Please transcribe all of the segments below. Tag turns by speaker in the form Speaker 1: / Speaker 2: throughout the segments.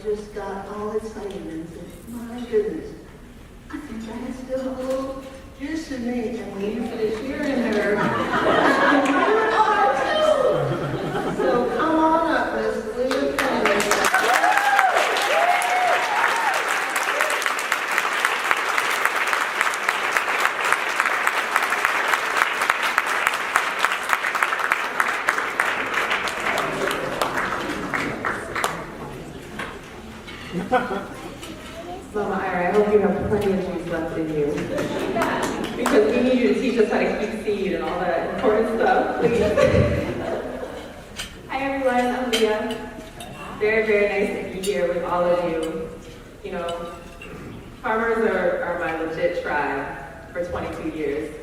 Speaker 1: just got all excited and said, my goodness, I think I can still have a little juice in me. And when you finish hearing her, I too. So come on up, Miss Leah Kennedy.
Speaker 2: Mama Ira, I hope you have plenty of juice left in you. Because we need you to teach us how to keep seed and all that important stuff, please. Hi everyone, I'm Leah. Very, very nice to be here with all of you. You know, farmers are my legit tribe for 22 years.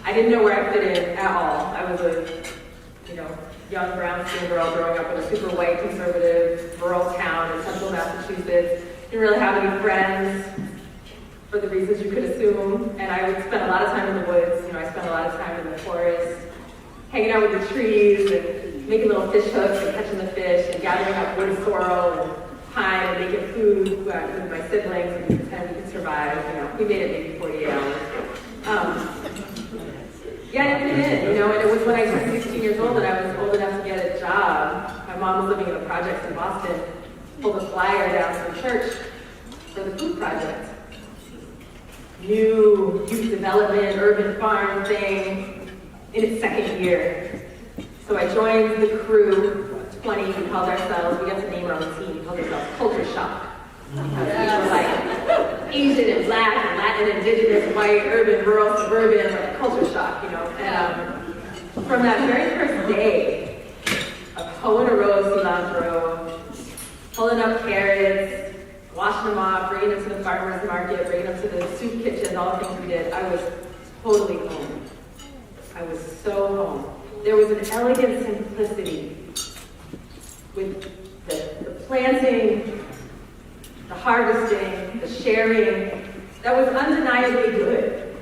Speaker 2: I didn't know where I fit in at all. I was a, young brown skin girl growing up in a super white, conservative, rural town in central Massachusetts. Didn't really have any friends for the reasons you could assume. And I would spend a lot of time in the woods. I spent a lot of time in the forest, hanging out with the trees and making little fish hooks and catching the fish and gathering up wood sorrel and pine and making food with my siblings and pretend we could survive. We made it maybe 48 hours. Yeah, I didn't fit in, and it was when I turned 16 years old and I was old enough to get a job. My mom was living in the projects in Boston, pulled a flyer down from church for the food project. New youth development, urban farm thing in its second year. So I joined the crew, 20, we called ourselves, we got to name our own team, we called ourselves Culture Shock. Because we were like Asian and Black and Latin, Indigenous, white, urban, rural, suburban, like culture shock, And from that very first day of hoeing a row of cilantro, pulling up carrots, washing them off, bringing them to the farmer's market, bringing them to the soup kitchens, all the things we did, I was totally home. I was so home. There was an elegant simplicity with the planting, the harvesting, the sharing, that was undeniably good,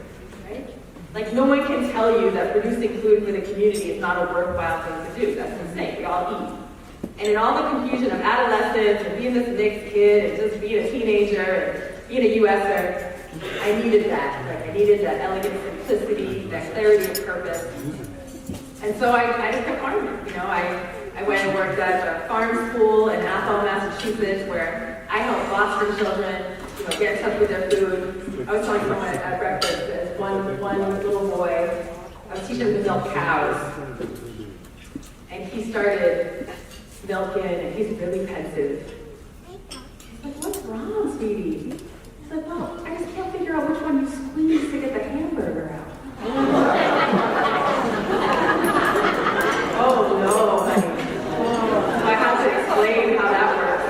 Speaker 2: right? Like no one can tell you that producing food for the community is not a worthwhile thing to do. That's insane, we all eat. And in all the confusion of adolescence and being this mixed kid and just being a teenager and being a USer, I needed that. I needed that elegant simplicity, that clarity of purpose. And so I just kept farming, I went and worked at a farm school in Athol, Massachusetts, where I helped Boston children, get in touch with their food. I was telling someone at breakfast, there's one little boy, I was teaching him to milk cows. And he started milking, and he's really pensive. He's like, what's wrong, sweetie? He's like, well, I just can't figure out which one you squeeze to get the hamburger out. Oh no, honey. So I have to explain how that works.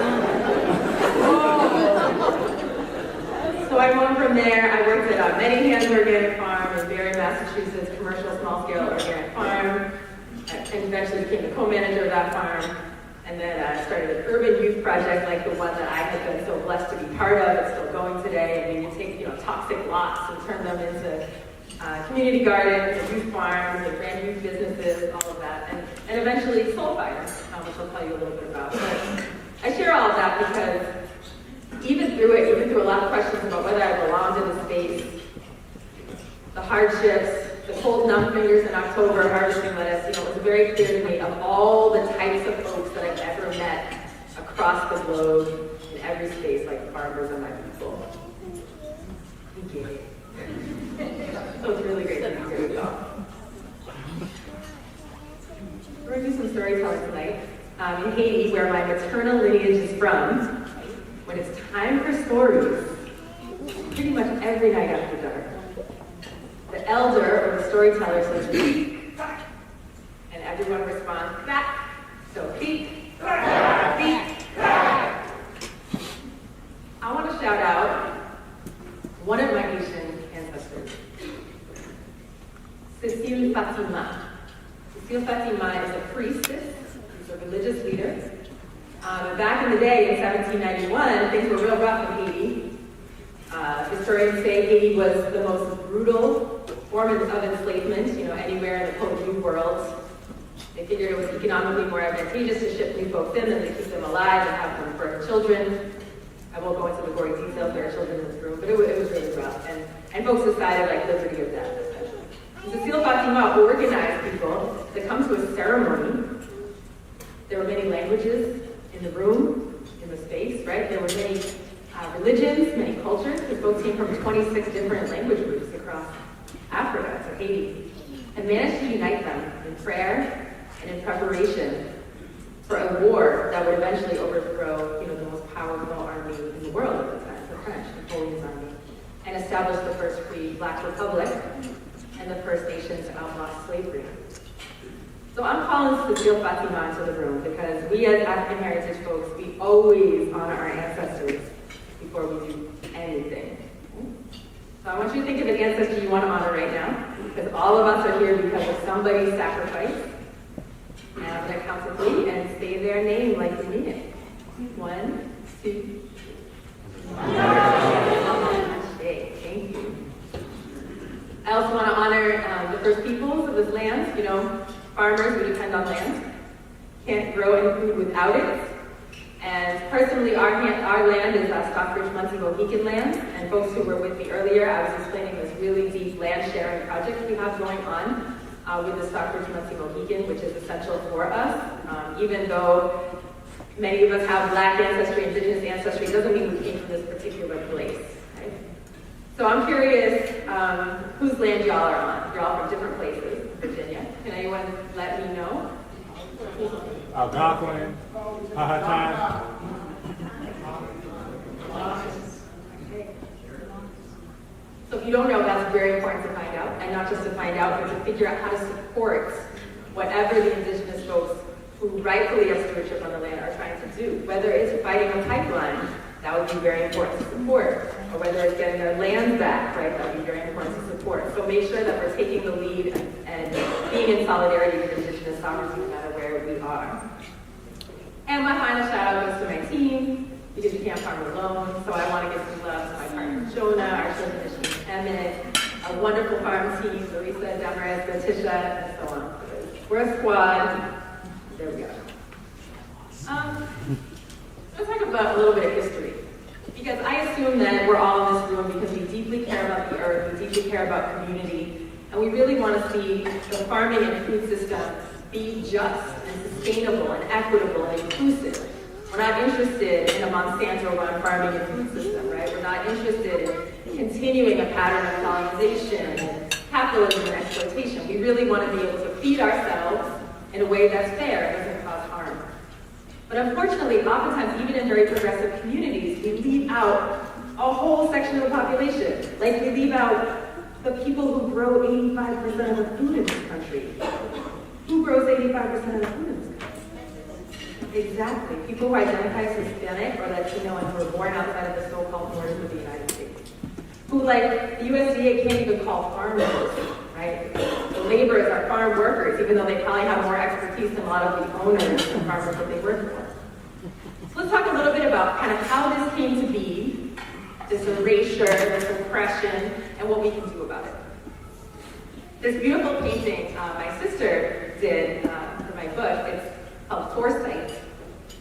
Speaker 2: So I went from there. I worked at Many Hands Organic Farm in Barre, Massachusetts, commercial small-scale organic farm, and eventually became the co-manager of that farm. And then I started an urban youth project like the one that I have been so blessed to be part of. It's still going today. I mean, you take toxic lots and turn them into community gardens and youth farms and brand youth businesses, all of that, and eventually Soulfire, which I'll tell you a little bit about. But I share all of that because even through a lot of questions about whether I belonged in the space, the hardships, the cold numb fingers in October harvesting lettuce, it was very clear to me of all the types of folks that I've ever met across the globe in every space, like farmers and my people. We get it. So it's really great to be here with y'all. We're going to do some storytelling tonight. In Haiti, where my maternal lineage is from, when it's time for stories, pretty much every night after dark, the elder or the storyteller says, "Beep," and everyone responds back. So beep, beep. I want to shout out one of my Haitian ancestors, Cécile Fatima. Cécile Fatima is a priestess, she's a religious leader. Back in the day, in 1791, things were real rough in Haiti. Historians say Haiti was the most brutal form of enslavement, anywhere in the Côte New world. They figured it was economically more advantageous to ship new folks in than to keep them alive and have them birth children, I won't go into the gory details, there are children in this room, but it was really rough. And folks decided like liberty or death, essentially. Cecile Fatima organized people to come to a ceremony. There were many languages in the room, in the space, right? There were many religions, many cultures, because folks came from 26 different language groups across Africa to Haiti, and managed to unite them in prayer and in preparation for a war that would eventually overthrow, the most powerful army in the world at the time, the French, Napoleon's army, and establish the first free Black republic and the First Nations to outlaw slavery. So I'm calling Cecile Fatima into the room because we as African heritage folks, we always honor our ancestors before we do anything. So I want you to think of an ancestor you want to honor right now, because all of us are here because of somebody's sacrifice. And I'm going to count to 3 and say their name like you mean it. 1, 2, 3. Thank you. I also want to honor the first peoples of this land. Farmers who depend on land. Can't grow any food without it. And personally, our land is Stockbridge Munsee Mohican land. And folks who were with me earlier, I was explaining this really deep land sharing project we have going on with the Stockbridge Munsee Mohican, which is essential for us. Even though many of us have Black ancestry, Indigenous ancestry, it doesn't mean we came from this particular place. Right? So I'm curious whose land y'all are on. You're all from different places in Virginia. Can anyone let me know?
Speaker 3: Algonquin, Powhatan.
Speaker 2: So if you don't know, that's very important to find out, and not just to find out, but to figure out how to support whatever the Indigenous folks who rightfully have stewardship on the land are trying to do. Whether it's fighting a pipeline, that would be very important to support, or whether it's getting their land back, right, that would be very important to support. So make sure that we're taking the lead and being in solidarity with Indigenous sovereignty no matter where we are. And my final shout out goes to my team, because you can't farm alone, so I want to give some love to my partner Jonah, our children Michigan Emmett, our wonderful farm team, Larissa, Damaris, Letitia, and so on. We're a squad. There we go. Let's talk about a little bit of history. Because I assume that we're all in this room because we deeply care about the earth, we deeply care about community, and we really want to see the farming and food system be just and sustainable and equitable and inclusive. We're not interested in a Monsanto-run farming and food system, right? We're not interested in continuing a pattern of colonization and capitalism and exploitation. We really want to be able to feed ourselves in a way that's fair and doesn't cause harm. But unfortunately, oftentimes, even in very progressive communities, we leave out a whole section of the population. Like we leave out the people who grow 85% of the food in this country. Who grows 85% of the food in this country? Exactly. People who identify as Hispanic or Latino and who are born outside of the so-called borders of the United States. Who, like, the USDA can't even call farmers, right? The laborers are farm workers, even though they probably have more expertise than a lot of the owners and farmers that they work for. So let's talk a little bit about kind of how this came to be, this erasure, this oppression, and what we can do about it. This beautiful painting my sister did for my book, it's called Foresight.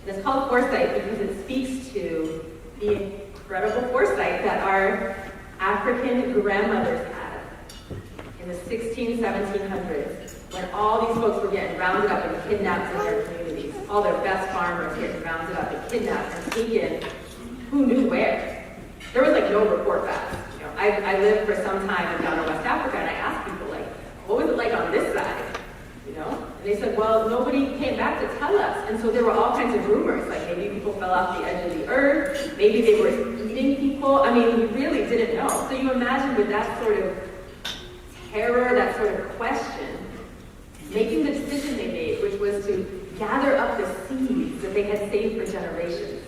Speaker 2: And it's called Foresight because it speaks to the incredible foresight that our African grandmothers had in the 1700s, when all these folks were getting rounded up and kidnapped in their communities. All their best farmers getting rounded up and kidnapped and taken who knew where. There was like no report back. I lived for some time down in West Africa, and I asked people, like, what was it like on this side? And they said, well, nobody came back to tell us. And so there were all kinds of rumors, like maybe people fell off the edge of the earth, maybe they were eating people. I mean, we really didn't know. So you imagine with that sort of terror, that sort of question, making the decision they made, which was to gather up the seeds that they had saved for generations.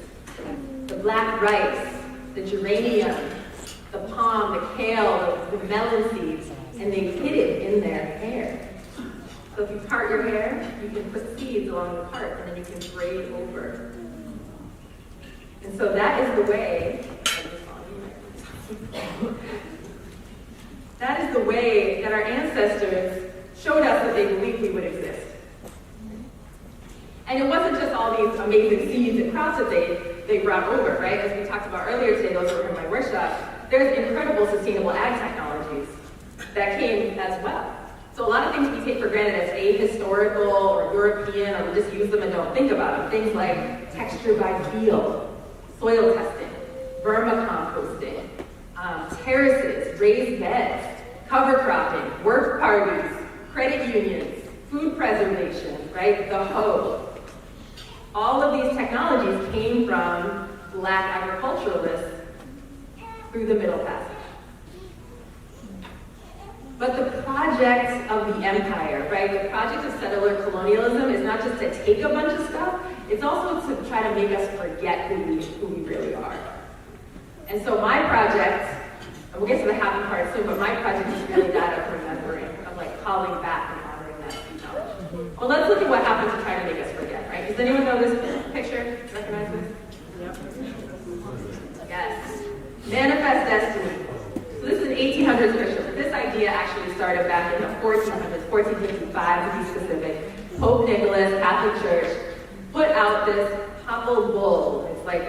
Speaker 2: The black rice, the geranium, the palm, the kale, the melon seeds, and they hid it in their hair. So if you part your hair, you can put seeds along the part, and then you can braid over. And so that is the way, that is the way that our ancestors showed us that they believed we would exist. And it wasn't just all these amazing seeds and crops that they they brought over, right? As we talked about earlier today, those who were in my workshop, there's incredible sustainable ag technologies that came as well. So a lot of things we take for granted as ahistorical or European, or we just use them and don't think about them. Things like texture by feel, soil testing, vermicomposting, terraces, raised beds, cover cropping, work parties, credit unions, food preservation, right? The hoe. All of these technologies came from Black agriculturalists through the Middle Passage. But the project of the empire, right? The project of settler colonialism is not just to take a bunch of stuff, it's also to try to make us forget who we really are. And so my project, and we'll get to the happy part soon, but my project is really that of remembering, of like calling back and honoring that knowledge. Well, let's look at what happens to try to make us forget, right? Does anyone know this picture? Recognize this? Yep. Yes. Manifest Destiny. So this is an 1800s picture, but this idea actually started back in the 1400s, 1455 to be specific. Pope Nicholas, Catholic Church, put out this papal bull. It's like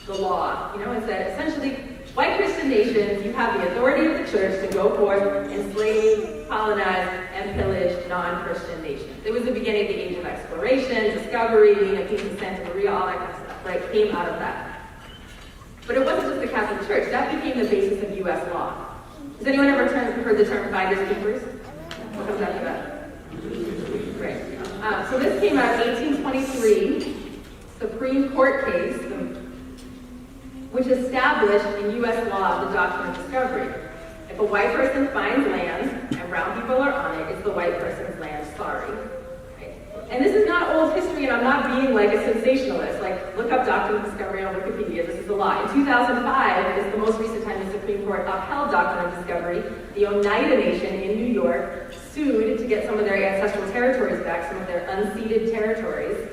Speaker 2: the law, it said essentially, white Christian nations, you have the authority of the church to go forth, enslave, colonize, and pillage non-Christian nations. It was the beginning of the age of exploration, discovery, being a piece of Santa Maria, all that kind of stuff, right? Came out of that. But it wasn't just the Catholic Church. That became the basis of U.S. law. Has anyone ever heard the term finders keepers? What comes after that? Great. So this came out in 1823, Supreme Court case, which established in U.S. law the doctrine of discovery. If a white person finds land and brown people are on it, it's the white person's land, sorry. And this is not old history, and I'm not being like a sensationalist. Like, look up Doctrine of Discovery on Wikipedia. This is the law. In 2005 is the most recent time the Supreme Court upheld Doctrine of Discovery. The Oneida Nation in New York sued to get some of their ancestral territories back, some of their unceded territories.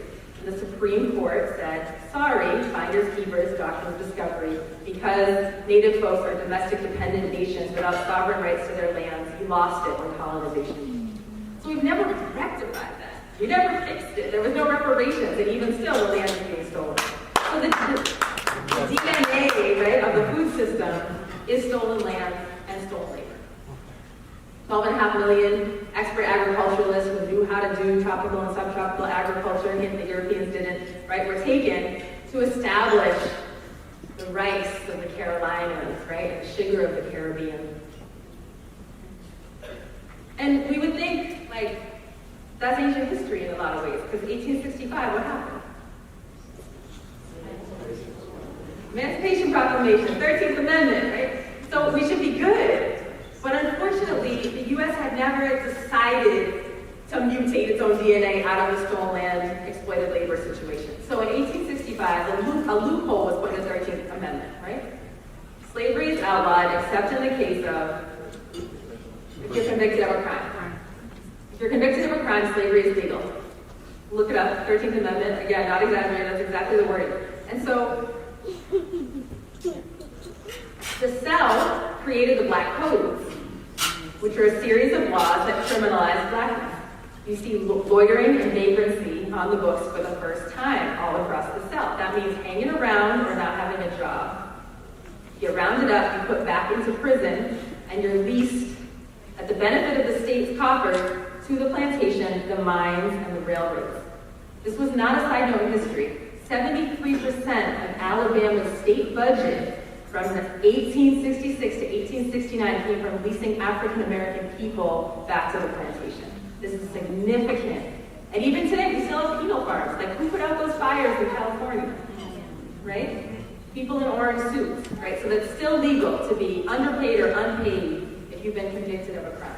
Speaker 2: And the Supreme Court said, sorry, finders keepers, Doctrine of Discovery, because Native folks are domestic dependent nations without sovereign rights to their lands. You lost it when colonization. So we've never rectified that. We never fixed it. There was no reparations, and even still, the land is being stolen. So the DNA, right, of the food system is stolen land and stolen labor. 12.5 million expert agriculturalists who knew how to do tropical and subtropical agriculture, and the Europeans didn't, right, were taken to establish the rice of the Carolinas, right, and the sugar of the Caribbean. And we would think, like, that's ancient history in a lot of ways, because 1865, what happened? Emancipation Proclamation, 13th Amendment, right? So we should be good. But unfortunately, the U.S. had never decided to mutate its own DNA out of the stolen land, exploited labor situation. So in 1865, a loophole was put in the 13th Amendment, right? Slavery is outlawed except in the case of if you're convicted of a crime. If you're convicted of a crime, slavery is legal. Look it up, 13th Amendment. Again, not exaggerated, that's exactly the wording. And so, the South created the Black Codes, which are a series of laws that criminalize blackness. You see loitering and vagrancy on the books for the first time all across the South. That means hanging around or not having a job. You get rounded up, you put back into prison, and you're leased at the benefit of the state's coffers to the plantation, the mines, and the railroads. This was not a side note in history. 73% of Alabama's state budget from 1866 to 1869 came from leasing African American people back to the plantation. This is significant. And even today, we still have penal farms. Like, who put out those fires in California? Right? People in orange suits, right? So that's still legal to be underpaid or unpaid if you've been convicted of a crime.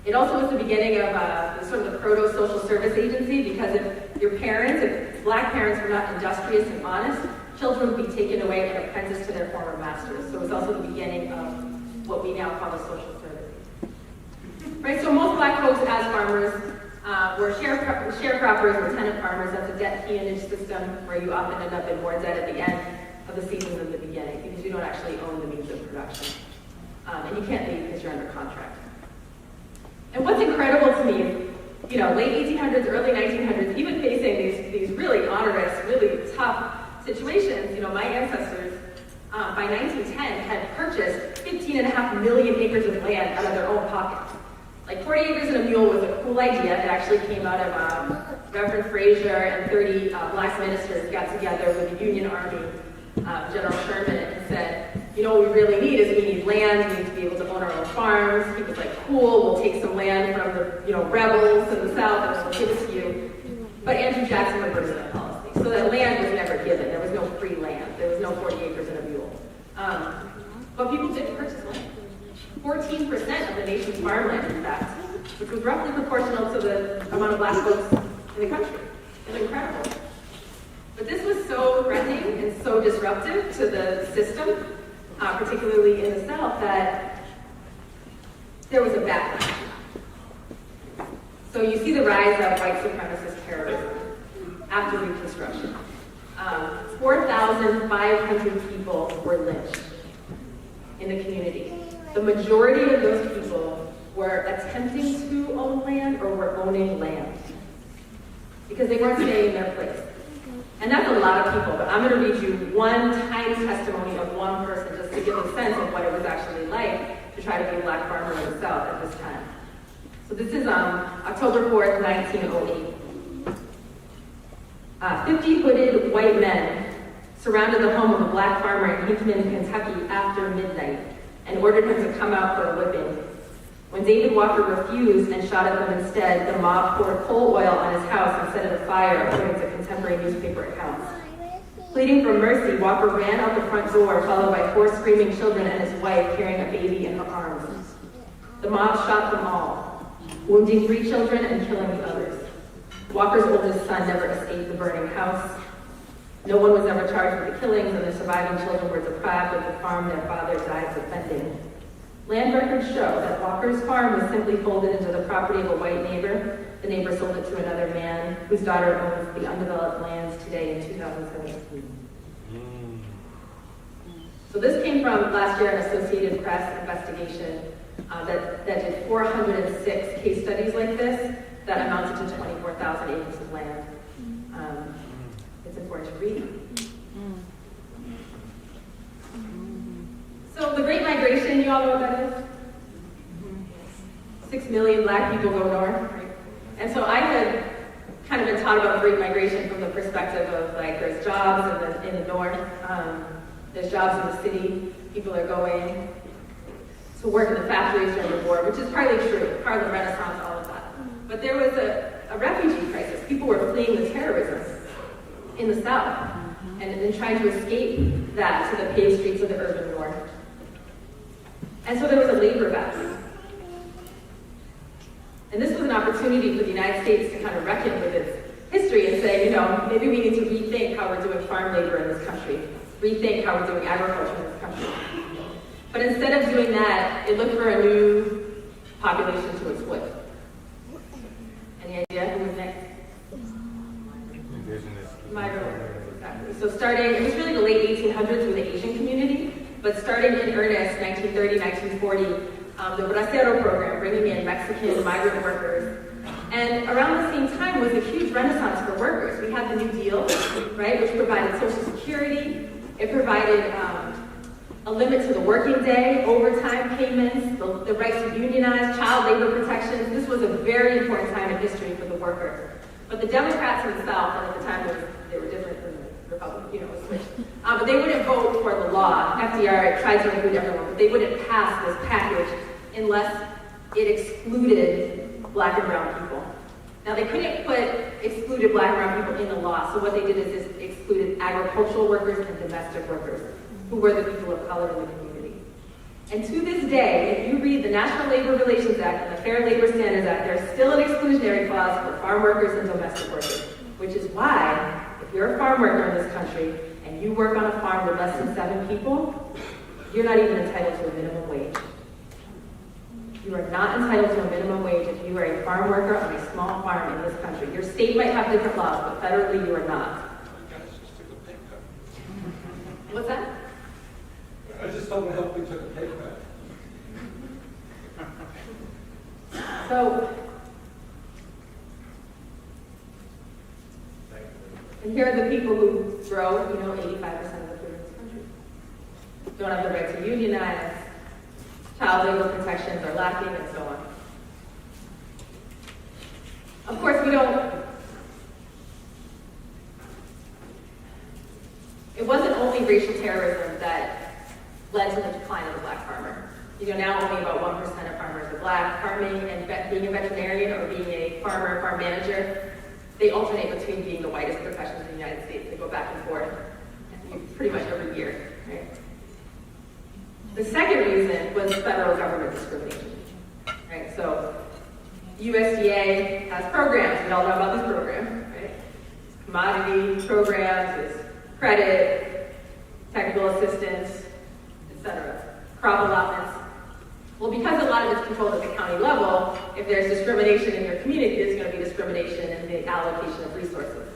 Speaker 2: It also was the beginning of sort of the proto-social service agency, because if your parents, if black parents were not industrious and honest, children would be taken away and apprenticed to their former masters. So it was also the beginning of what we now call the social service. Right, so most black folks as farmers were sharecroppers or tenant farmers. That's a debt peonage system where you often end up in more debt at the end of the season than the beginning, because you don't actually own the means of production. And you can't leave because you're under contract. And what's incredible to me late 1800s, early 1900s, even facing these really onerous, really tough situations. My ancestors, by 1910, had purchased 15.5 million acres of land out of their own pockets. Like 40 acres and a mule was a cool idea. It actually came out of Reverend Fraser and 30 black ministers got together with the Union Army, General Sherman, and said, what we really need is we need land, we need to be able to own our own farms. He was like, cool, we'll take some land from the rebels in the South and we'll give it to you. But Andrew Jackson reversed that policy. So that land was never given. There was no free land. There was no 40 acres and a mule. But people did purchase land. 14% of the nation's farmland, in fact, which was roughly proportional to the amount of black folks in the country. It's incredible. But this was so threatening and so disruptive to the system, particularly in the South, that there was a backlash. So you see the rise of white supremacist terrorism after Reconstruction. 4,500 people were lynched in the community. The majority of those people were attempting to own land or were owning land because they weren't staying in their place. And that's a lot of people, but I'm going to read you one tiny testimony of one person just to give a sense of what it was actually like to try to be a black farmer in the South at this time. So this is October 4th, 1908. 50 hooded white men surrounded the home of a black farmer in Hickman, Kentucky after midnight and ordered him to come out for a whipping. When David Walker refused and shot at them instead, the mob poured coal oil on his house and set it afire, according to contemporary newspaper accounts. Pleading for mercy, Walker ran out the front door, followed by 4 screaming children and his wife carrying a baby in her arms. The mob shot them all, wounding 3 children and killing the others. Walker's oldest son never escaped the burning house. No one was ever charged with the killings, and the surviving children were deprived of the farm their father died defending. Land records show that Walker's farm was simply folded into the property of a white neighbor. The neighbor sold it to another man, whose daughter owns the undeveloped lands today in 2017. So this came from last year an Associated Press investigation that did 406 case studies like this that amounted to 24,000 acres of land. It's important to read. So the Great Migration, you all know what that is? 6 million black people go north, right? And so I had kind of been taught about the Great Migration from the perspective of like there's jobs in the north, there's jobs in the city, people are going to work in the factories during the war, which is partly true, part of the Renaissance, all of that. But there was a refugee crisis. People were fleeing the terrorism in the South and trying to escape that to the paved streets of the urban north. And so there was a labor battle. And this was an opportunity for the United States to kind of reckon with its history and say, maybe we need to rethink how we're doing farm labor in this country, rethink how we're doing agriculture in this country. But instead of doing that, it looked for a new population to exploit. Any idea who was next?
Speaker 3: Indigenous.
Speaker 2: Migrant workers, exactly. So it was really the late 1800s with the Asian community, but starting in earnest, 1930, 1940, the Bracero program, bringing in Mexican migrant workers. And around the same time was a huge renaissance for workers. We had the New Deal, right, which provided Social Security. It provided a limit to the working day, overtime payments, the rights to unionize, child labor protections. This was a very important time in history for the workers. But the Democrats in the South, and at the time they were different from the Republicans, it was switched. But they wouldn't vote for the law. FDR tried to include everyone, but they wouldn't pass this package unless it excluded black and brown people. Now they couldn't put excluded black and brown people in the law, so what they did is just excluded agricultural workers and domestic workers, who were the people of color in the community. And to this day, if you read the National Labor Relations Act and the Fair Labor Standards Act, there's still an exclusionary clause for farm workers and domestic workers, which is why, if you're a farm worker in this country and you work on a farm with less than 7 people, you're not even entitled to a minimum wage. You are not entitled to a minimum wage if you are a farm worker on a small farm in this country. Your state might have different laws, but federally you are not. What's that?
Speaker 4: I just told them help we took a pay cut.
Speaker 2: So, And here are the people who grow, 85% of the food in this country. Don't have the right to unionize, child labor protections are lacking, and so on. Of course, it wasn't only racial terrorism that led to the decline of the black farmer. Now only about 1% of farmers are black. Farming and being a veterinarian or being a farmer, farm manager, they alternate between being the whitest professions in the United States. They go back and forth pretty much every year, right? The second reason was federal government discrimination, right? So USDA has programs. We all know about this program, right? Commodity programs, there's credit, technical assistance, etc. Crop allotments. Well, because a lot of it's controlled at the county level, if there's discrimination in your community, there's going to be discrimination in the allocation of resources.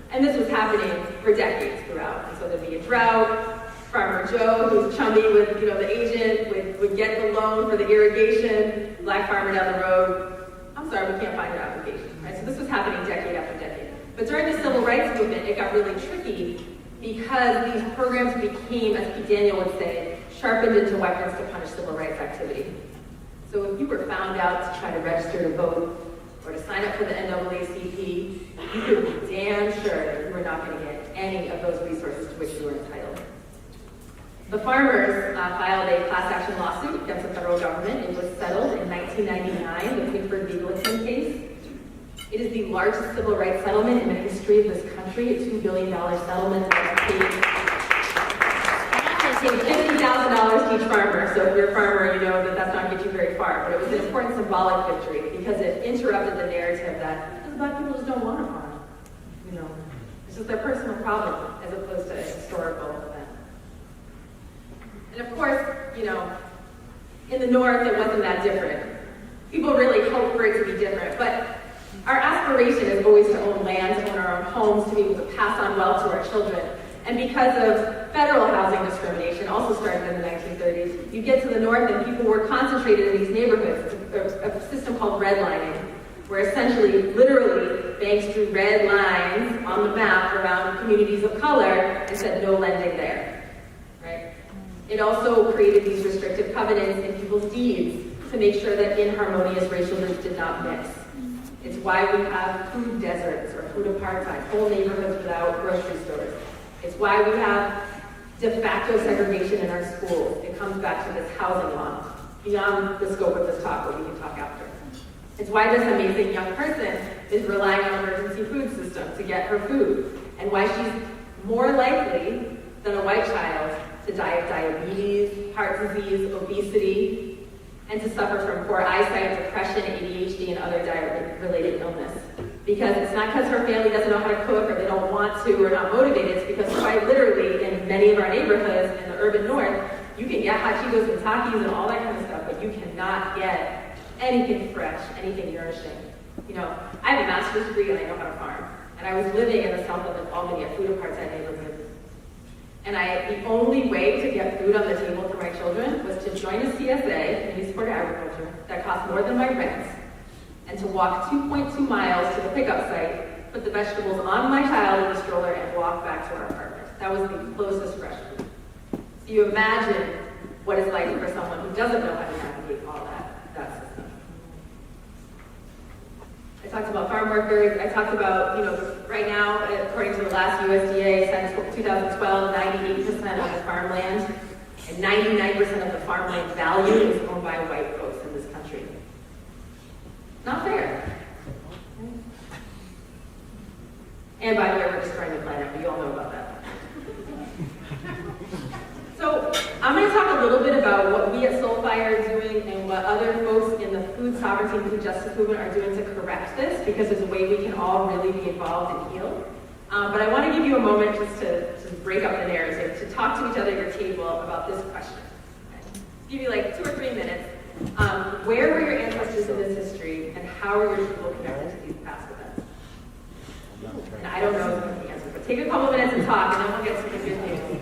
Speaker 2: And this was happening for decades throughout. And so there'd be a drought. Farmer Joe, who's chummy with the agent, would get the loan for the irrigation. Black farmer down the road, I'm sorry, we can't find your application. Right? So this was happening decade after decade. But during the civil rights movement, it got really tricky because these programs became, as Pete Daniel would say, sharpened into weapons to punish civil rights activity. So if you were found out to try to register to vote or to sign up for the NAACP, you could be damn sure that you were not going to get any of those resources to which you were entitled. The farmers filed a class action lawsuit against the federal government. It was settled in 1999, the Pickford v. Glickman case. It is the largest civil rights settlement in the history of this country, a $2 billion settlement that paid $50,000 to each farmer. So if you're a farmer, you know that that's not going to get you very far. But it was an important symbolic victory because it interrupted the narrative that the black people just don't want to farm. It's just their personal problem as opposed to a historical event. And of course, in the North, it wasn't that different. People really hoped for it to be different, but our aspiration is always to own land, to own our own homes, to be able to pass on wealth to our children. And because of federal housing discrimination, also started in the 1930s, you get to the North and people were concentrated in these neighborhoods. It's a system called redlining, where essentially, literally, banks drew red lines on the map around communities of color and said no lending there, right? It also created these restrictive covenants in people's deeds to make sure that inharmonious racial groups did not mix. It's why we have food deserts or food apartheid, whole neighborhoods without grocery stores. It's why we have de facto segregation in our schools. It comes back to this housing law, beyond the scope of this talk, but we can talk after. It's why this amazing young person is relying on emergency food system to get her food, and why she's more likely than a white child to die of diabetes, heart disease, obesity, and to suffer from poor eyesight, depression, ADHD, and other diet-related illness. Because it's not because her family doesn't know how to cook or they don't want to or not motivated, it's because quite literally in many of our neighborhoods in the urban North, you can get hot Cheetos and Takis and all that kind of stuff, but you cannot get anything fresh, anything nourishing. I have a master's degree and I know how to farm. And I was living in the south of Albany, a food apartheid neighborhood. And the only way to get food on the table for my children was to join a CSA, Community Support Agriculture, that cost more than my rent, and to walk 2.2 miles to the pickup site, put the vegetables on my child in the stroller, and walk back to our apartment. That was the closest fresh food. So you imagine what it's like for someone who doesn't know how to navigate all that system. I talked about farm workers. I talked about, right now, according to the last USDA census 2012, 98% of the farmland and 99% of the farmland value is owned by white folks in this country. Not fair. And by the way, we're destroying the planet. We all know about that. So I'm going to talk a little bit about what we at Soulfire are doing and what other folks in the food sovereignty and food justice movement are doing to correct this, because there's a way we can all really be involved and heal. But I want to give you a moment just to break up the narrative, to talk to each other at your table about this question. Okay? Give you like 2 or 3 minutes. Where were your ancestors in this history, and how are your people connected to these past events? And I don't know the answer, but take a couple minutes and talk, and then we'll get to the good news.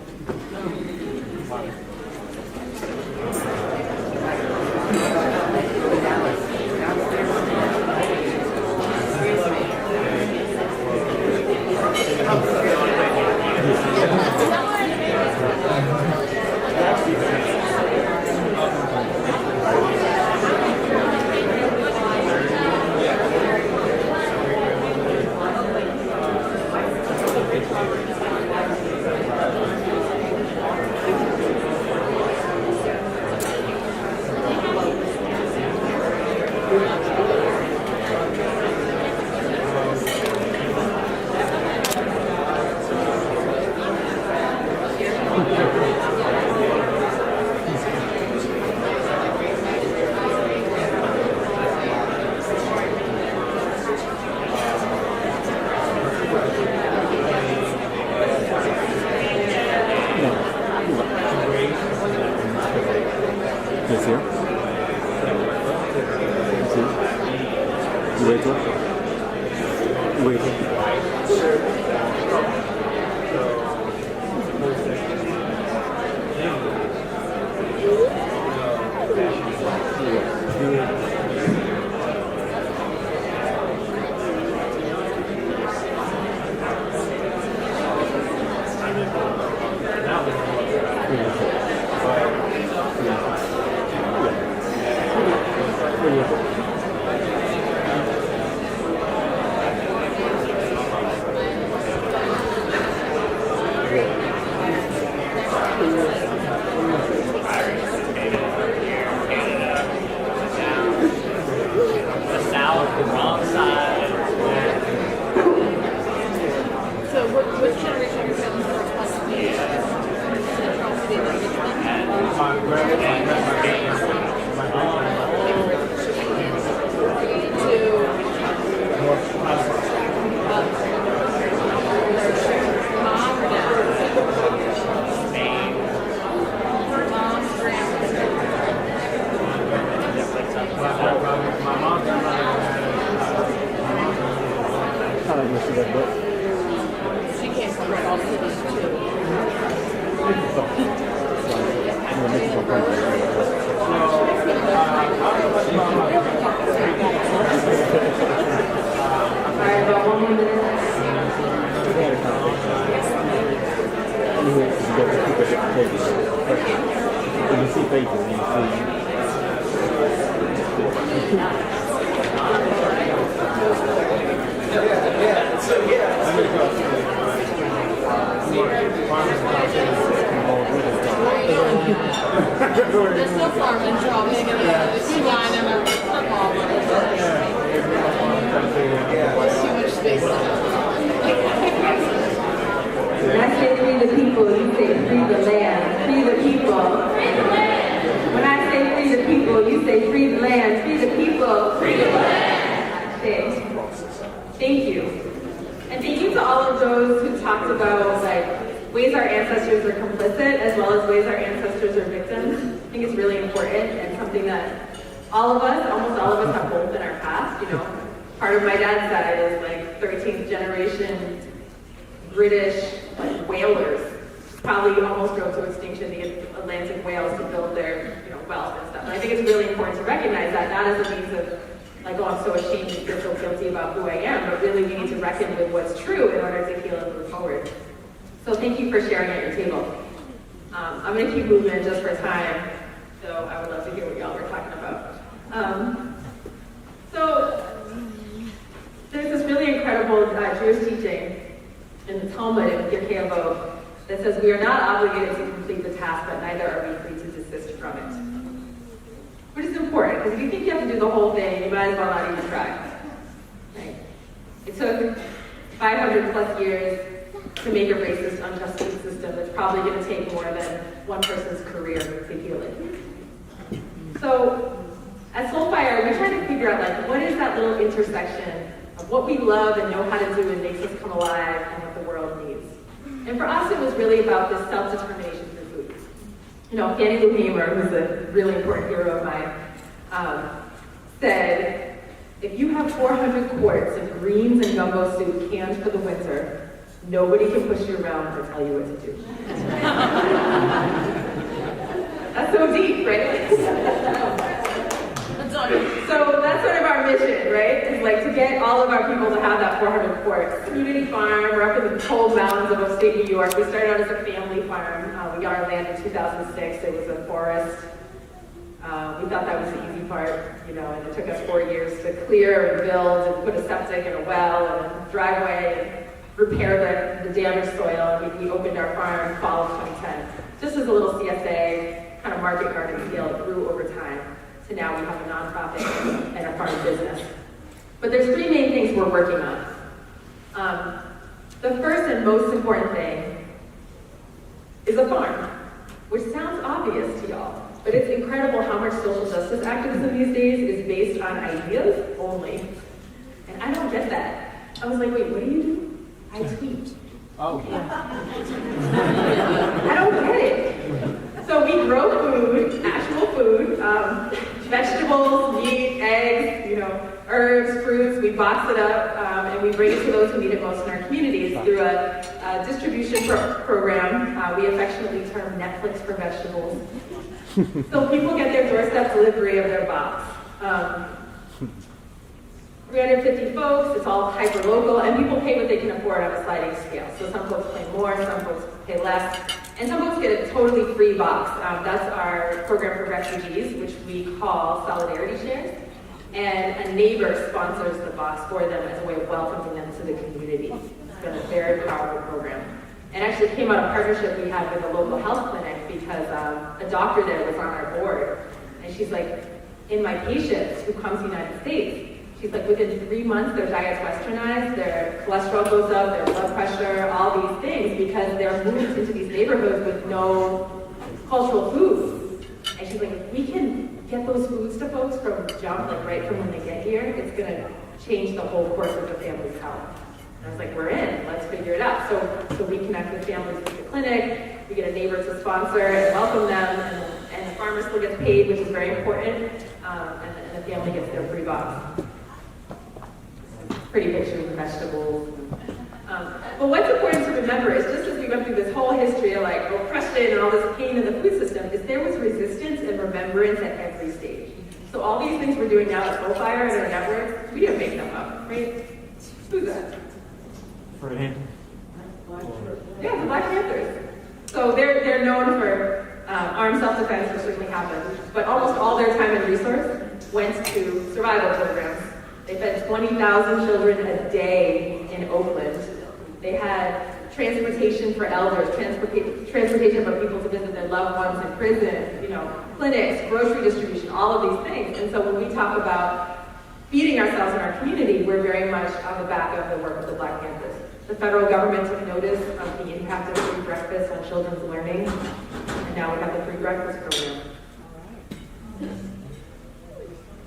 Speaker 3: This here? Waiter?
Speaker 5: So what generation are you feeling for?
Speaker 3: My mom kind of used to that book.
Speaker 5: She came from Salt City too.
Speaker 2: Alright, about 1 more minute.
Speaker 3: When you see faces, you see.
Speaker 5: There's no farming shopping and there's two line and a football. There's too much space.
Speaker 2: When I say free the people, you say free the land, free the people. When I say free the people, you say free the land, free the people. Free the land. Okay. Thank you. And thank you to all of those who talked about ways our ancestors are complicit as well as ways our ancestors are victims. I think it's really important and something that all of us, almost all of us, have both in our past. You know, part of my dad's side is 13th generation British whalers. Probably almost drove to extinction the Atlantic whales to build their wealth and stuff. And I think it's really important to recognize that, not as a means of oh, I'm so ashamed and feel so guilty about who I am, but really we need to reckon with what's true in order to heal and move forward. So thank you for sharing at your table. I'm going to keep moving just for time, so I would love to hear what y'all were talking about. So there's this really incredible Jewish teaching in the Talmud in Pirkei Avot that says we are not obligated to complete the task, but neither are we free to desist from it. Which is important, because if you think you have to do the whole thing, you might as well not even try. Right? It took 500 plus years to make a racist, unjust food system that's probably going to take more than one person's career to heal it. So, at Soulfire, we're trying to figure out what is that little intersection of what we love and know how to do and makes us come alive and what the world needs. And for us, it was really about this self-determination through food. Fannie Lou Hamer, who's a really important hero of mine, said, if you have 400 quarts of greens and gumbo soup canned for the winter, nobody can push you around or tell you what to do. That's so deep, right? So that's sort of our mission, right? like to get all of our people to have that 400 quarts. Community farm, we're up in the cold mountains of upstate New York. We started out as a family farm. We got our land in 2006. It was a forest. We thought that was the easy part, you know, and it took us 4 years to clear and build and put a septic and a well and a driveway and repair the damaged soil. We opened our farm fall of 2010. Just as a little CSA, kind of market garden scale, it grew over time. So now we have a nonprofit and a farm business. But there's 3 main things we're working on. The first and most important thing is a farm, which sounds obvious to y'all. But it's incredible how much social justice activism these days is based on ideas only. And I don't get that. I was like, wait, what do you do? I tweet.
Speaker 3: Oh.
Speaker 2: I don't get it. So we grow food, actual food, vegetables, meat, eggs, you know, herbs, fruits. We box it up and we bring it to those who need it most in our communities through a distribution program we affectionately term Netflix for vegetables. So people get their doorstep delivery of their box. 350 folks, it's all hyper-local, and people pay what they can afford on a sliding scale. So some folks pay more, some folks pay less, and some folks get a totally free box. That's our program for refugees, which we call Solidarity Shares. And a neighbor sponsors the box for them as a way of welcoming them to the community. It's been a very powerful program. And actually came out of a partnership we had with a local health clinic because a doctor there was on our board. And she's like, in my patients who come to the United States, she's like, within 3 months, their diet's westernized, their cholesterol goes up, their blood pressure, all these things, because they're moved into these neighborhoods with no cultural foods. And she's like, if we can get those foods to folks from jump, like right from when they get here, it's gonna change the whole course of the family's health. And I was like, we're in, let's figure it out. So we connect with families at the clinic, we get a neighbor to sponsor and welcome them, and the farmer still gets paid, which is very important, and the family gets their free box. Pretty pictures of vegetables. But what's important to remember is just as we went through this whole history of like oppression and all this pain in the food system, is there was resistance and remembrance at every stage. So all these things we're doing now at Soulfire and our networks, we didn't make them up, right? Who's that?
Speaker 3: Fred.
Speaker 2: Yeah, the Black Panthers. So they're known for armed self-defense, which certainly happened, but almost all their time and resource went to survival programs. They fed 20,000 children a day in Oakland. They had transportation for elders, transportation for people to visit their loved ones in prison, you know, clinics, grocery distribution, all of these things. And so when we talk about feeding ourselves in our community, we're very much on the back of the work of the Black Panthers. The federal government took notice of the impact of free breakfast on children's learning, and now we have the free breakfast program.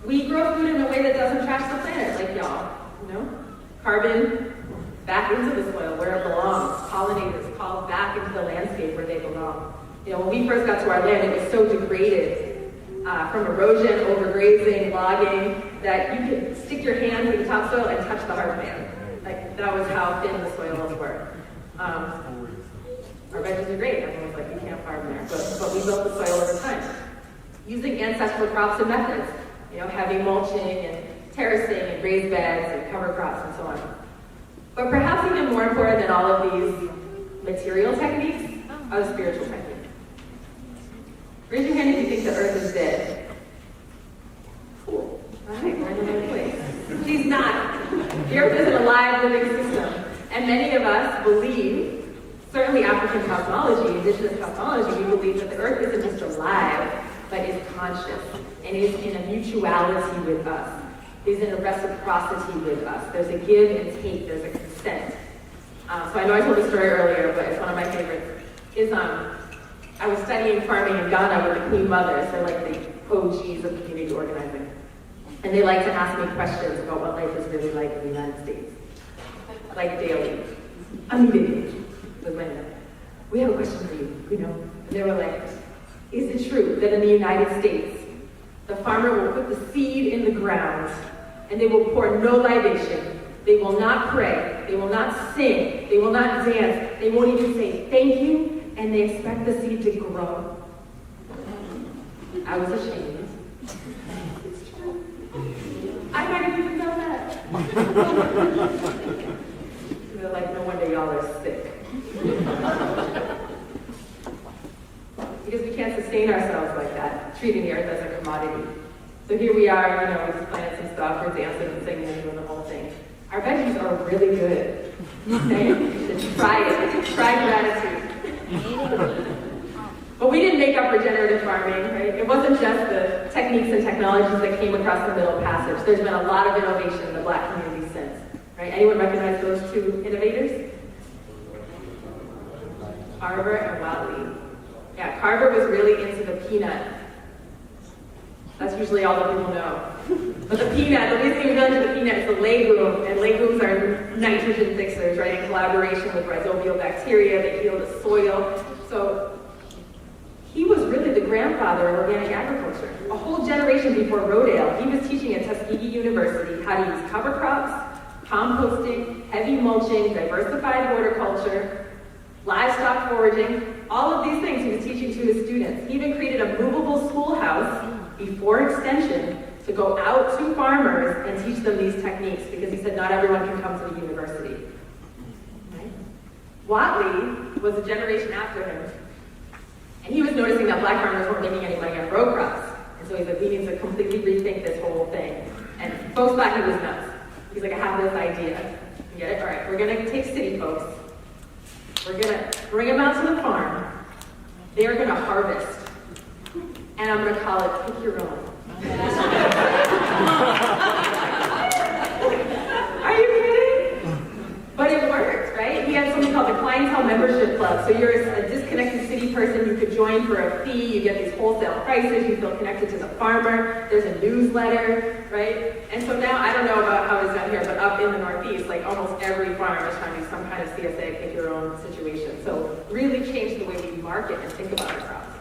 Speaker 2: We grow food in a way that doesn't trash the planet, like y'all, you know? Carbon back into the soil where it belongs. Pollinators called back into the landscape where they belong. You know, when we first got to our land, it was so degraded from erosion, overgrazing, logging, that you could stick your hands in the topsoil and touch the heartland. Like, that was how thin the soils were. Our veggies are great. Everyone was like, you can't farm there. But we built the soil over time. Using ancestral crops and methods. You know, heavy mulching and terracing and raised beds and cover crops and so on. But perhaps even more important than all of these material techniques are the spiritual techniques. Raise your hand if you think the earth is dead. Cool. All right, we're in the right place. She's not. The earth is an alive living system. And many of us believe, certainly African cosmology, indigenous cosmology, we believe that the earth isn't just alive, but is conscious and is in a mutuality with us, is in a reciprocity with us. There's a give and take, there's a consent. So I know I told the story earlier, but it's one of my favorites. I was studying farming in Ghana with the Queen Mothers. They're like the OGs of community organizing. And they like to ask me questions about what life is really like in the United States. Like daily. Immediately. With my name. We have a question for you, you know? And they were like, is it true that in the United States, the farmer will put the seed in the ground and they will pour no libation? They will not pray. They will not sing. They will not dance. They won't even say thank you, and they expect the seed to grow. I was ashamed. It's true. I might have even done that. They're like, no wonder y'all are sick. Because we can't sustain ourselves like that, treating the earth as a commodity. So here we are, you know, we just planted some stuff, we're dancing and singing and doing the whole thing. Our veggies are really good. Okay? You should try it. Try gratitude. But we didn't make up regenerative farming, right? It wasn't just the techniques and technologies that came across the Middle Passage. There's been a lot of innovation in the Black community since, right? Anyone recognize those two innovators? Carver and Watley. Yeah, Carver was really into the peanut. That's usually all that people know. But the peanut, the reason we go into the peanut is the legume, and legumes are nitrogen fixers, right? In collaboration with rhizobial bacteria, they heal the soil. So he was really the grandfather of organic agriculture. A whole generation before Rodale, he was teaching at Tuskegee University how to use cover crops, composting, heavy mulching, diversified horticulture, livestock foraging, all of these things he was teaching to his students. He even created a movable schoolhouse before extension to go out to farmers and teach them these techniques because he said not everyone can come to the university. Right? Watley was a generation after him, and he was noticing that Black farmers weren't making any money on row crops. And so he said, we need to completely rethink this whole thing. And folks thought he was nuts. He's like, I have this idea. You get it? All right, we're gonna take city folks. We're gonna bring them out to the farm. They're gonna harvest. And I'm gonna call it Pick Your Own. Are you kidding? But it worked, right? He had something called the Clientele Membership Club. So you're a disconnected city person, you could join for a fee, you get these wholesale prices, you feel connected to the farmer, there's a newsletter, right? And so now, I don't know about how it's done here, but up in the Northeast, like almost every farm is trying to do some kind of CSA, pick your own situation. So really changed the way we market and think about our crops.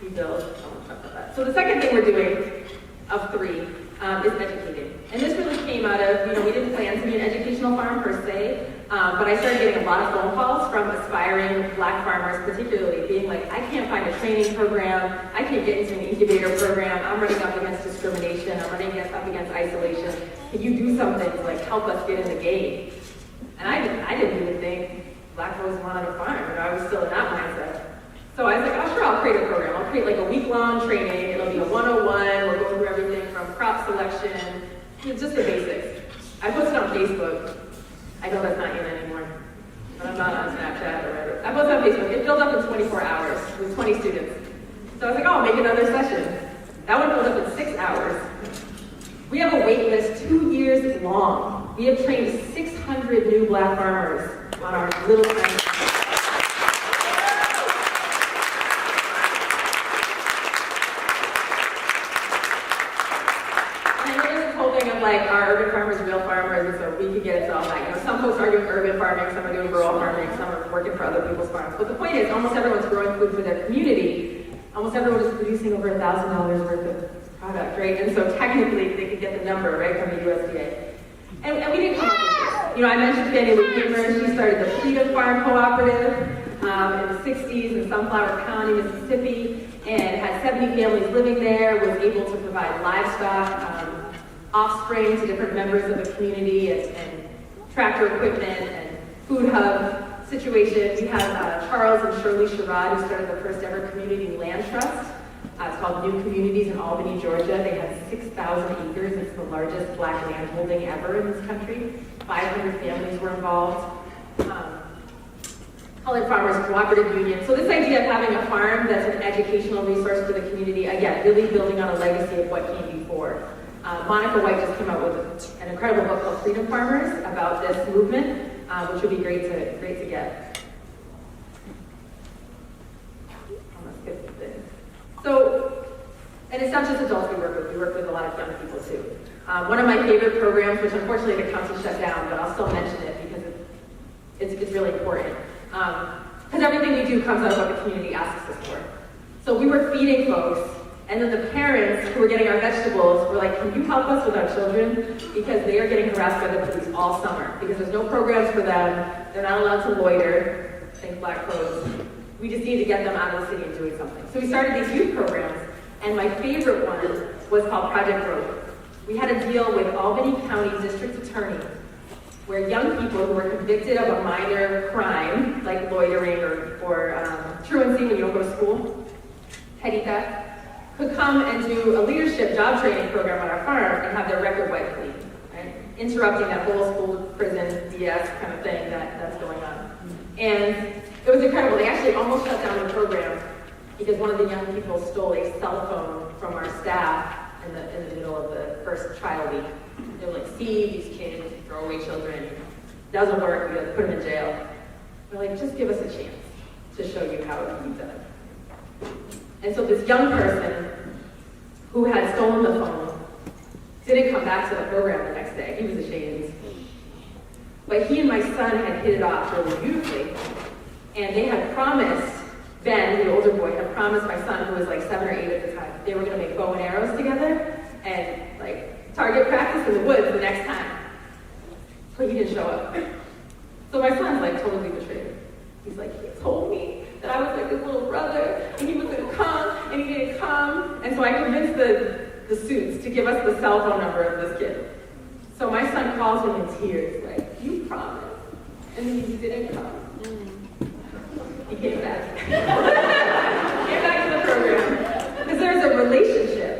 Speaker 2: We build, I won't talk about that. So the second thing we're doing, of three, is educating. And this really came out of, you know, we didn't plan to be an educational farm per se, but I started getting a lot of phone calls from aspiring Black farmers, particularly being like, I can't find a training program, I can't get into an incubator program, I'm running up against discrimination, I'm running up against isolation. Can you do something to like help us get in the game? And I didn't even think Black folks wanted a farm, you know, I was still in that mindset. So I was like, oh sure, I'll create a program. I'll create like a week-long training. It'll be a 101. We'll go through everything from crop selection, just the basics. I posted on Facebook. I know that's not in anymore, but I'm not on Snapchat or whatever. I posted on Facebook. It filled up in 24 hours with 20 students. So I was like, oh, I'll make another session. That one filled up in 6 hours. We have a wait list 2 years long. We have trained 600 new Black farmers on our little tiny. Like our urban farmers, real farmers, and so we could get it all like, you know, some folks are doing urban farming, some are doing rural farming, some are working for other people's farms. But the point is, almost everyone's growing food for their community. Almost everyone is producing over $1,000 worth of product, right? And so technically, they could get the number, right, from the USDA. And we didn't come up with this. You know, I mentioned Fannie Lou Hamer. She started the Freedom Farm Cooperative in the 60s in Sunflower County, Mississippi, and had 70 families living there, was able to provide livestock, offspring to different members of the community and tractor equipment and food hub situation. We have Charles and Shirley Sherrod, who started the first ever community land trust. It's called New Communities in Albany, Georgia. They have 6,000 acres. It's the largest Black land holding ever in this country. 500 families were involved. Colored Farmers Cooperative Union. So this idea of having a farm that's an educational resource for the community, again, really building on a legacy of what came before. Monica White just came out with an incredible book called Freedom Farmers about this movement, which would be great to get. Almost skip this. So, and it's not just adults we work with a lot of young people too. One of my favorite programs, which unfortunately the county shut down, but I'll still mention it because it's really important. Because everything we do comes out of what the community asks us for. So we were feeding folks, and then the parents who were getting our vegetables were like, can you help us with our children? Because they are getting harassed by the police all summer. Because there's no programs for them. They're not allowed to loiter. Think Black codes. We just need to get them out of the city and doing something. So we started these youth programs. And my favorite one was called Project Growth. we had a deal with Albany County District Attorney where young people who were convicted of a minor crime, like loitering or truancy when you don't go to school, petty theft, could come and do a leadership job training program on our farm and have their record wiped clean, right? Interrupting that whole school to prison DS kind of thing that's going on. And it was incredible. They actually almost shut down the program because one of the young people stole a cell phone from our staff in the middle of the first trial week. They were like, see, these kids, throwaway children, doesn't work, we gotta put them in jail. We're like, just give us a chance to show you how it can be done. And so this young person who had stolen the phone didn't come back to the program the next day. He was ashamed. But he and my son had hit it off really beautifully. And they had promised, Ben, the older boy, had promised my son, who was like 7 or 8 at the time, they were gonna make bow and arrows together and like target practice in the woods the next time. But he didn't show up. So my son's like totally betrayed. He's like, he told me that I was like his little brother and he was gonna come and he didn't come. And so I convinced the suits to give us the cell phone number of this kid. So my son calls him in tears, like, you promised. And then he didn't come. He came back. Came back to the program. Because there's a relationship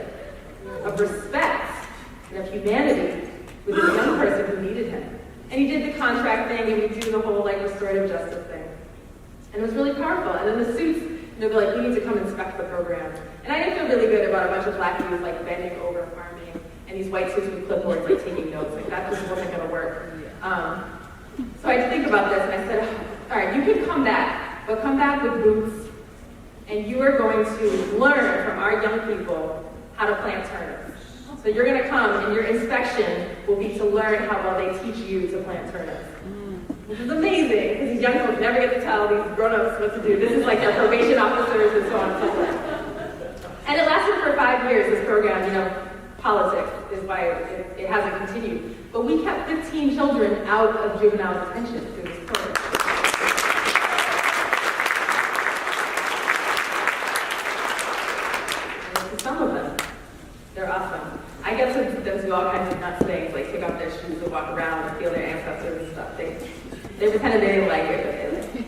Speaker 2: of respect and of humanity with this young person who needed him. And he did the contract thing, and we do the whole like restorative justice thing. And it was really powerful. And then the suits, they're like, we need to come inspect the program. And I didn't feel really good about a bunch of black dudes like bending over farming, and these white suits with clipboards like taking notes. Like that just wasn't gonna work. So I had to think about this, and I said, all right, you can come back, but come back with boots, and you are going to learn from our young people how to plant turnips. So you're gonna come, and your inspection will be to learn how well they teach you to plant turnips. Which is amazing, because these young folks never get to tell these grown-ups what to do. This is like their probation officers and so on and so forth. And it lasted for 5 years, this program, you know, politics is why it hasn't continued. But we kept 15 children out of juvenile detention through this program. And some of them, they're awesome. I get to do all kinds of nuts things, like take off their shoes and walk around and feel their ancestors and stuff. They pretended they didn't like it, but they like it.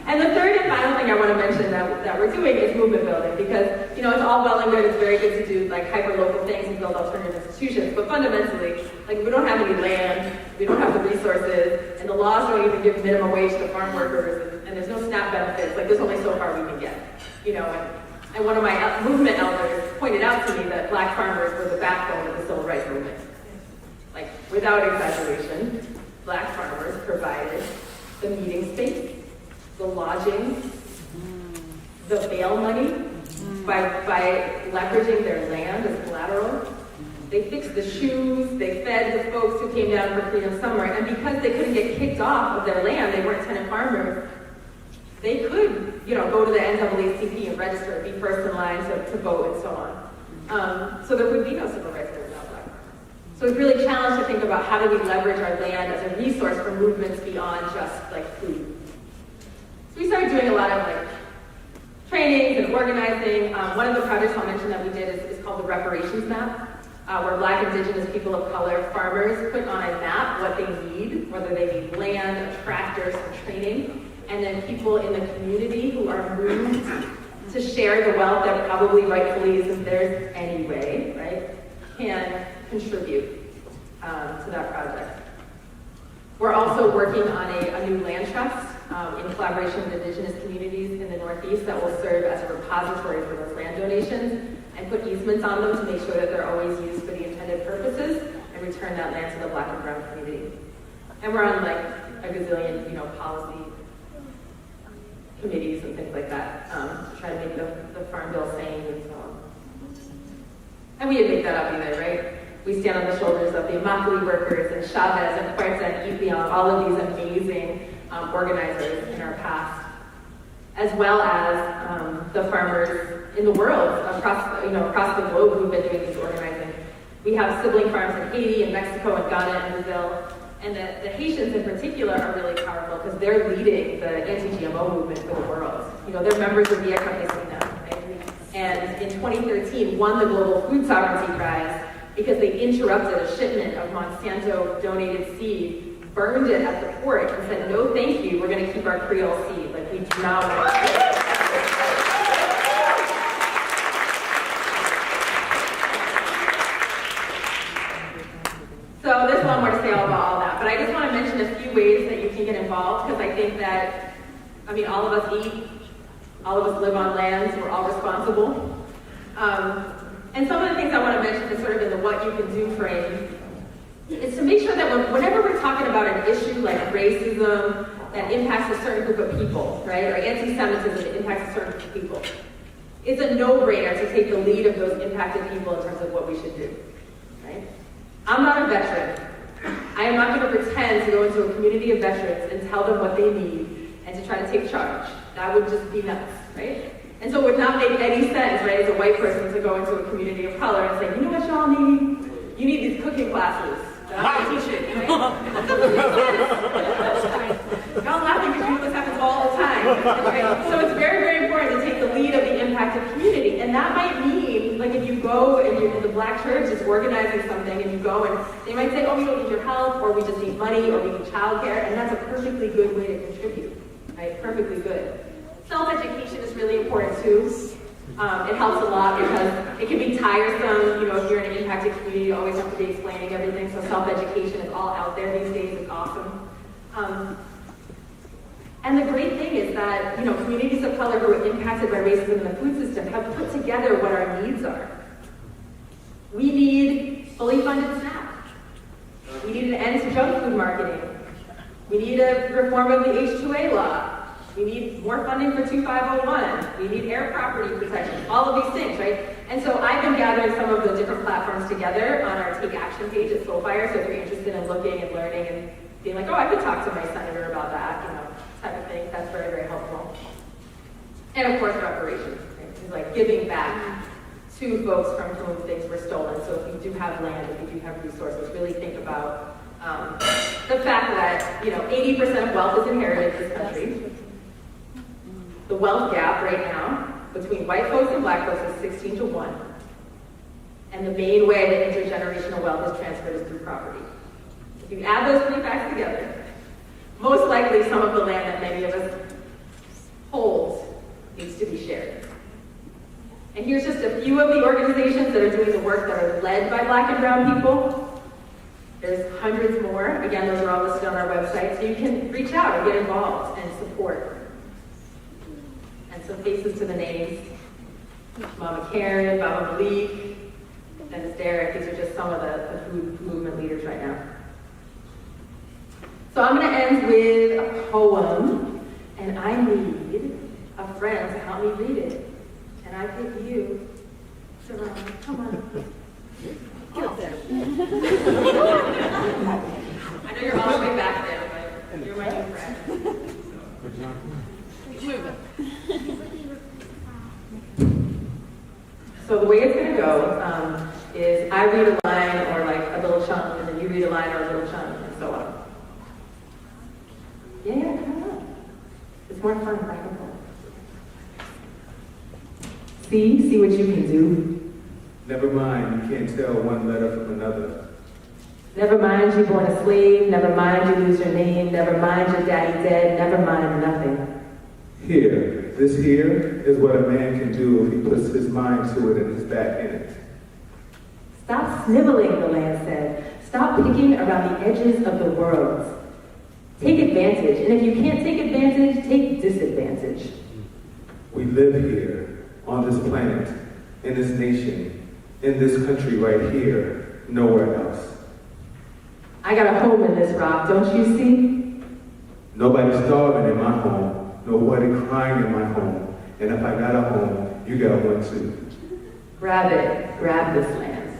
Speaker 2: And the third and final thing I want to mention that we're doing is movement building, because, you know, it's all well and good, it's very good to do like hyper-local things and build alternative institutions, but fundamentally, like we don't have any land, we don't have the resources, and the laws don't even give minimum wage to farm workers, and there's no SNAP benefits, like there's only so far we can get, you know, and one of my movement elders pointed out to me that black farmers were the backbone of the civil rights movement. Like, without exaggeration, black farmers provided the meeting space, the lodging, the bail money, by leveraging their land as collateral. They fixed the shoes, they fed the folks who came down for Freedom Summer, and because they couldn't get kicked off of their land, they weren't tenant farmers, they could, you know, go to the NAACP and register, be first in line to vote and so on. So there would be no civil rights movement without black farmers. So it's really challenged to think about how do we leverage our land as a resource for movements beyond just like food. So we started doing a lot of like trainings and organizing. One of the projects I'll mention that we did is called the Reparations Map, where Black, Indigenous, people of color, farmers put on a map what they need, whether they need land, a tractor, some training, and then people in the community who are moved to share the wealth that probably rightfully isn't theirs anyway, right, can contribute to that project. We're also working on a new land trust in collaboration with Indigenous communities in the Northeast that will serve as a repository for those land donations and put easements on them to make sure that they're always used for the intended purposes and return that land to the Black and brown community. And we're on like a gazillion, you know, policy committees and things like that to try to make the Farm Bill sane and so on. And we didn't make that up either, right? We stand on the shoulders of the Immokalee workers and Chavez and Huerta and Ipion, all of these amazing organizers in our past, as well as the farmers in the world across the globe who've been doing this organizing. We have sibling farms in Haiti and Mexico and Ghana and Brazil. And the Haitians in particular are really powerful because they're leading the anti-GMO movement for the world. You know, they're members of the Ecofacina, right? and in 2013 won the Global Food Sovereignty Prize because they interrupted a shipment of Monsanto donated seed, burned it at the port, and said, no thank you, we're going to keep our Creole seed. Like, we do not want to. So there's a lot more to say about all that, but I just want to mention a few ways that you can get involved, because I think that, I mean, all of us eat, all of us live on lands, we're all responsible. And some of the things I want to mention is sort of in the what you can do frame, is to make sure that whenever we're talking about an issue like racism that impacts a certain group of people, right, or anti-Semitism that impacts a certain group of people, it's a no-brainer to take the lead of those impacted people in terms of what we should do, right? I'm not a veteran. I am not going to pretend to go into a community of veterans and tell them what they need and to try to take charge. That would just be nuts, right? And so it would not make any sense, right, as a white person to go into a community of color and say, you know what y'all need? You need these cooking classes that I'm going to teach you, right? Y'all laughing because you know this happens all the time, right? So it's very, very important to take the lead of the impacted community. And that might mean, like if you go and the black church is organizing something and you go and they might say, oh, we don't need your help, or we just need money, or we need childcare, and that's a perfectly good way to contribute, right? Perfectly good. Self-education is really important too. It helps a lot because it can be tiresome, you know, if you're in an impacted community, you always have to be explaining everything, so self-education is all out there these days, it's awesome. And the great thing is that, you know, communities of color who are impacted by racism in the food system have put together what our needs are. We need fully funded SNAP. We need an end to junk food marketing. We need a reform of the H-2A law. We need more funding for 2501. We need air property protection, all of these things, right? And so I've been gathering some of the different platforms together on our Take Action page at Soulfire, so if you're interested in looking and learning and being like, oh, I could talk to my senator about that, you know, type of thing, that's very, very helpful. And of course, reparations, right? It's like giving back to folks from whom things were stolen. So if you do have land, if you do have resources, really think about the fact that, you know, 80% of wealth is inherited in this country. The wealth gap right now between white folks and black folks is 16-1. And the main way that intergenerational wealth is transferred is through property. If you add those three facts together, most likely some of the land that many of us hold needs to be shared. And here's just a few of the organizations that are doing the work that are led by black and brown people. There's hundreds more. Again, those are all listed on our website, so you can reach out and get involved and support. And some faces to the names. Mama Karen, Baba Malik, Dennis Derrick, these are just some of the food movement leaders right now. So I'm going to end with a poem, and I need a friend to help me read it. And I pick you, Sharon. Come on. Get up there. I know you're all the way back there, but you're my new friend. So the way it's going to go is I read a line or like a little chunk, and then you read a line or a little chunk, and so on. Yeah, come on. It's more fun back and forth. See what you can do.
Speaker 6: Never mind, you can't tell one letter from another.
Speaker 2: Never mind you born a slave, never mind you lose your name, never mind your daddy dead, never mind nothing.
Speaker 6: Here, this here is what a man can do if he puts his mind to it and his back in it.
Speaker 2: Stop sniveling, the land said. Stop picking around the edges of the world. Take advantage, and if you can't take advantage, take disadvantage.
Speaker 6: We live here, on this planet, in this nation, in this country right here, nowhere else.
Speaker 2: I got a home in this rock, don't you see?
Speaker 6: Nobody's starving in my home, nobody crying in my home, and if I got a home, you got one too.
Speaker 2: Grab it, grab this land.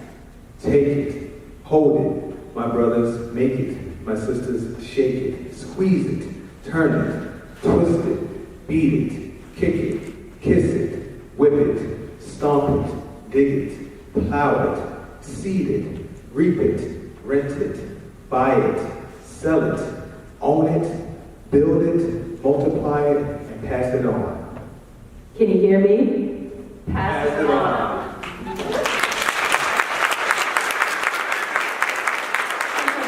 Speaker 6: Take it, hold it, my brothers, make it, my sisters, shake it, squeeze it, turn it, twist it, beat it, kick it, kiss it, whip it, stomp it, dig it, plow it, seed it, reap it, rent it, buy it, sell it, own it, build it, multiply it, and pass it on.
Speaker 2: Can you hear me? Pass it on.